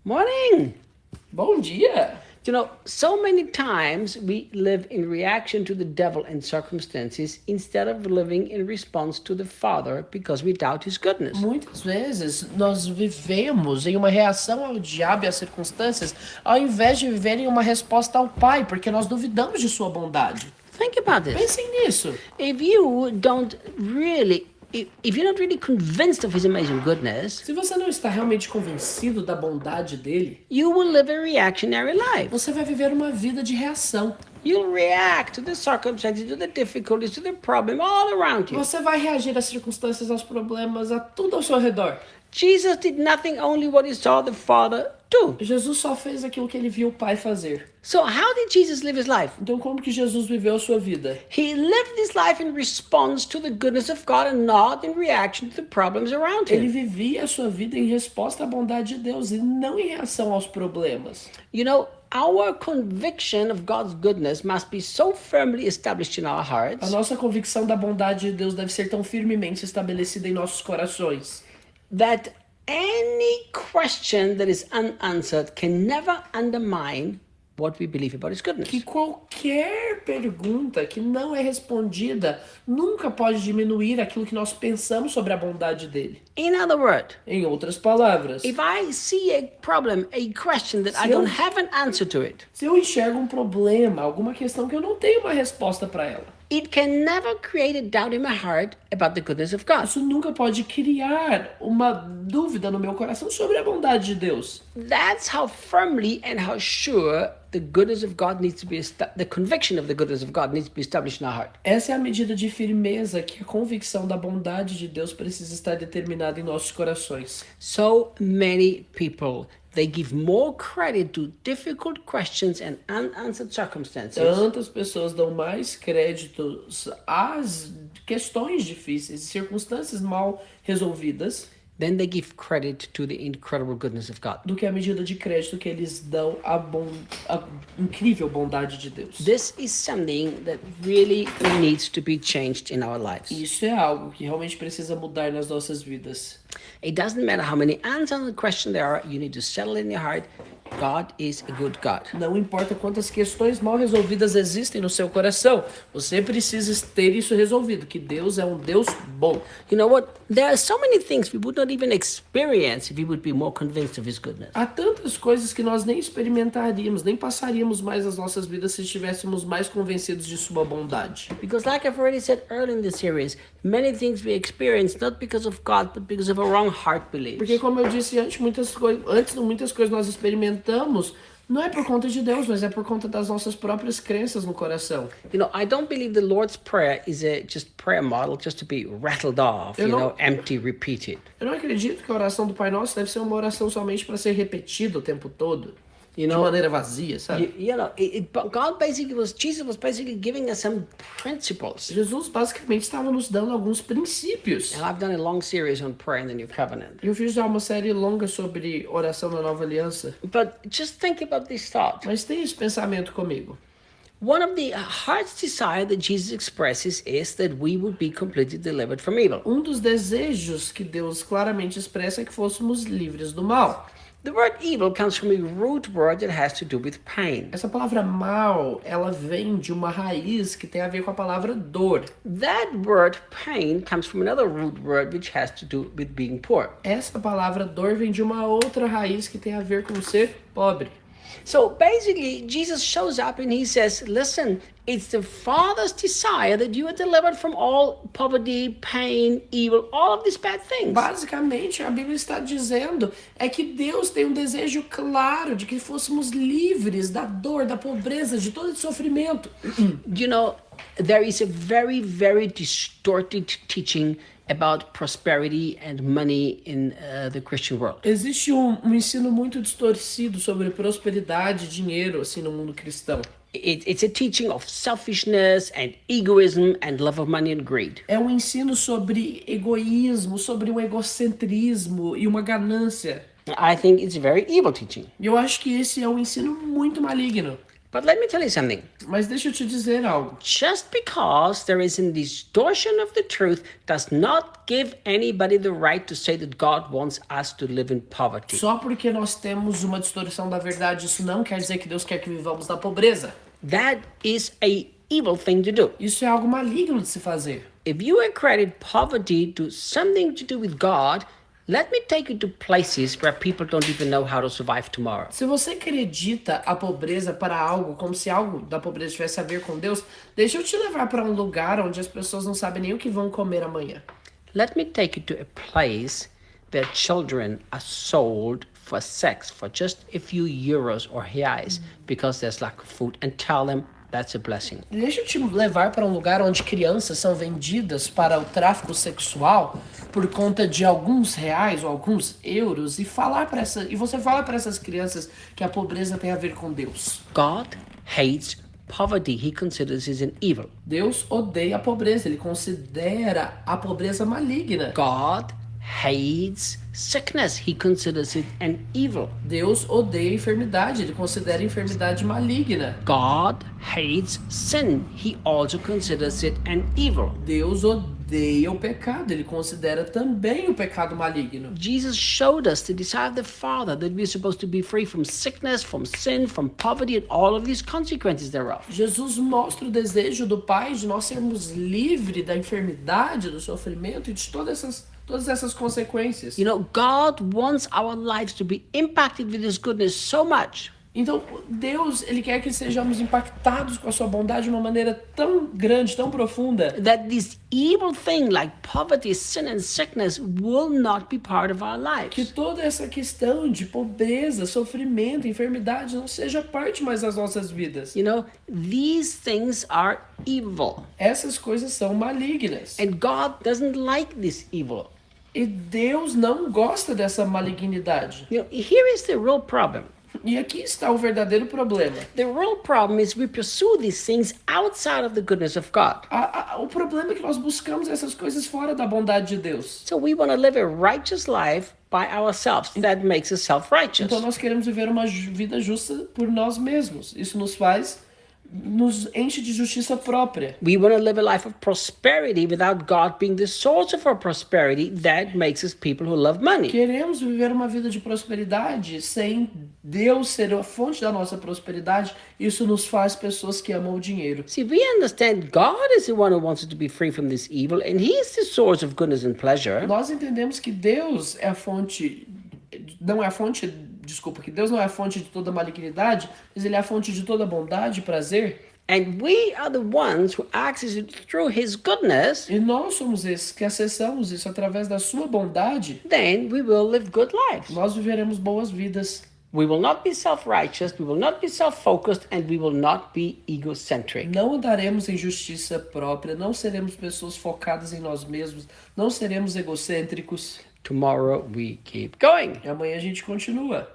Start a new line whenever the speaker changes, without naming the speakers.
Morning!
Bom dia!
You know, so many times we live in reaction to the devil and circumstances instead of living in response to the Father because we doubt his goodness.
Muitas vezes nós vivemos em uma reação ao diabo e às circunstâncias, ao invés de viver em uma resposta ao Pai, porque nós duvidamos de sua bondade.
Think about this.
Pensem nisso.
If you're not really convinced of his amazing goodness,
Se você não está realmente convencido da bondade dele,
you will live a reactionary life.
você vai viver uma vida de reação.
You'll react to the circumstances, to the difficulties, to the problem all around you.
Você vai reagir às circunstâncias, aos problemas, a tudo ao seu redor.
Jesus did nothing, only what he saw the Father do.
Jesus só fez aquilo que ele viu o Pai fazer.
So how did Jesus live his life?
Então como que Jesus viveu a sua vida?
He lived his life in response to the goodness of God and not in reaction to the problems around
Ele
him.
vivia a sua vida em resposta à bondade de Deus e não em reação aos problemas.
You know, our conviction of God's goodness must be so firmly established in our
A
hearts
nossa convicção da bondade de Deus deve ser tão firmemente estabelecida em nossos corações
that any question that is unanswered can never undermine what we believe about his goodness.
que qualquer pergunta que não é respondida nunca pode diminuir aquilo que nós pensamos sobre a bondade dele.
In other words,
Em outras palavras,
if I see a problem, a question that I
Se eu-
don't have an answer to it,
se eu enxergo um problema, alguma questão que eu não tenho uma resposta para ela,
it can never create a doubt in my heart about the goodness of God.
isso nunca pode criar uma dúvida no meu coração sobre a bondade de Deus.
That's how firmly and how sure the goodness of God needs to be the conviction of the goodness of God needs to be established in our heart.
Essa é a medida de firmeza que a convicção da bondade de Deus precisa estar determinada em nossos corações.
So many people, they give more credit to difficult questions and unanswered circumstances
Tantas pessoas dão mais créditos às questões difíceis e circunstâncias mal resolvidas
than they give credit to the incredible goodness of God.
do que a medida de crédito que eles dão à incrível bondade de Deus.
This is something that really needs to be changed in our lives.
Isso é algo que realmente precisa mudar nas nossas vidas.
It doesn't matter how many unanswered questions there are, you need to settle in your heart, God is a good God.
Não importa quantas questões mal resolvidas existem no seu coração, você precisa ter isso resolvido, que Deus é um Deus bom.
You know what? There are so many things we would not even experience if we would be more convinced of his goodness.
Há tantas coisas que nós nem experimentaríamos, nem passaríamos mais as nossas vidas se estivéssemos mais convencidos de sua bondade.
Because like I've already said earlier in the series, many things we experience not because of God, but because of our wrong heart beliefs.
Porque como eu disse antes, muitas coisas nós experimentamos, não é por conta de Deus, mas é por conta das nossas próprias crenças no coração.
You know, I don't believe the Lord's Prayer is a just prayer model just to be rattled off,
Eu
you
não-
know, empty, repeated.
Eu não acredito que a oração do Pai Nosso deve ser uma oração somente para ser repetida o tempo todo,
You
de
know,
maneira vazia, sabe?
Jesus was basically giving us some principles.
Jesus basicamente estava nos dando alguns princípios.
And I've done a long series on prayer in the New Covenant.
Eu fiz já uma série longa sobre oração na Nova Aliança,
But just think about this thought.
mas tem esse pensamento comigo.
One of the heart's desire that Jesus expresses is that we would be completely delivered from evil.
Um dos desejos que Deus claramente expressa é que fôssemos livres do mal.
The word evil comes from a root word that has to do with pain.
Essa palavra mal, ela vem de uma raiz que tem a ver com a palavra dor.
That word pain comes from another root word which has to do with being poor.
Essa palavra dor vem de uma outra raiz que tem a ver com ser pobre.
So basically, Jesus shows up and he says, listen, it's the Father's desire that you are delivered from all poverty, pain, evil, all of these bad things.
Basicamente, a Bíblia está dizendo é que Deus tem um desejo claro de que fôssemos livres da dor, da pobreza, de todo esse sofrimento.
You know, there is a very, very distorted teaching about prosperity and money in the Christian world.
Existe um ensino muito distorcido sobre prosperidade e dinheiro assim no mundo cristão.
It's a teaching of selfishness and egoism and love of money and greed.
É um ensino sobre egoísmo, sobre um egocentrismo e uma ganância.
I think it's a very evil teaching.
E eu acho que esse é um ensino muito maligno.
But let me tell you something.
Mas deixa eu te dizer algo.
Just because there is a distortion of the truth does not give anybody the right to say that God wants us to live in poverty.
Só porque nós temos uma distorção da verdade, isso não quer dizer que Deus quer que vivamos na pobreza.
That is a evil thing to do.
Isso é algo maligno de se fazer.
If you accredit poverty to something to do with God, let me take you to places where people don't even know how to survive tomorrow.
Se você acredita a pobreza para algo, como se algo da pobreza tivesse a ver com Deus, deixa eu te levar para um lugar onde as pessoas não sabem nem o que vão comer amanhã.
Let me take you to a place where children are sold for sex for just a few euros or reais because there's lack of food, and tell them that's a blessing.
Deixa eu te levar para um lugar onde crianças são vendidas para o tráfico sexual por conta de alguns reais ou alguns euros e você fala para essas crianças que a pobreza tem a ver com Deus.
God hates poverty. He considers it an evil.
Deus odeia a pobreza, ele considera a pobreza maligna.
God hates sickness. He considers it an evil.
Deus odeia a enfermidade, ele considera a enfermidade maligna.
God hates sin. He also considers it an evil.
Deus odeia o pecado, ele considera também o pecado maligno.
Jesus showed us the desire of the Father that we're supposed to be free from sickness, from sin, from poverty, and all of these consequences thereof.
Jesus mostra o desejo do Pai de nós sermos livres da enfermidade, do sofrimento e de todas essas consequências.
You know, God wants our lives to be impacted with His goodness so much
Então, Deus, ele quer que sejamos impactados com a sua bondade de uma maneira tão grande, tão profunda,
that this evil thing like poverty, sin, and sickness will not be part of our
que
lives.
toda essa questão de pobreza, sofrimento, enfermidade não seja parte mais das nossas vidas.
You know, these things are evil.
Essas coisas são malignas.
And God doesn't like this evil.
E Deus não gosta dessa malignidade.
You know, here is the real problem.
E aqui está o verdadeiro problema.
The real problem is we pursue these things outside of the goodness of God.
O problema é que nós buscamos essas coisas fora da bondade de Deus.
So we want to live a righteous life by ourselves. That makes us self-righteous.
Então nós queremos viver uma vida justa por nós mesmos. Isso nos enche de justiça própria.
We want to live a life of prosperity without God being the source of our prosperity. That makes us people who love money.
Queremos viver uma vida de prosperidade sem Deus ser a fonte da nossa prosperidade. Isso nos faz pessoas que amam o dinheiro.
See, we understand God is the one who wants us to be free from this evil, and He is the source of goodness and pleasure.
Nós entendemos que Deus é a fonte, que Deus não é a fonte de toda malignidade, mas Ele é a fonte de toda bondade e prazer.
And we are the ones who access it through His goodness.
E nós somos esses que acessamos isso através da sua bondade.
Then we will live good lives.
Nós viveremos boas vidas.
We will not be self-righteous, we will not be self-focused, and we will not be egocentric.
Não andaremos em justiça própria, não seremos pessoas focadas em nós mesmos, não seremos egocêntricos.
Tomorrow we keep going.
E amanhã a gente continua.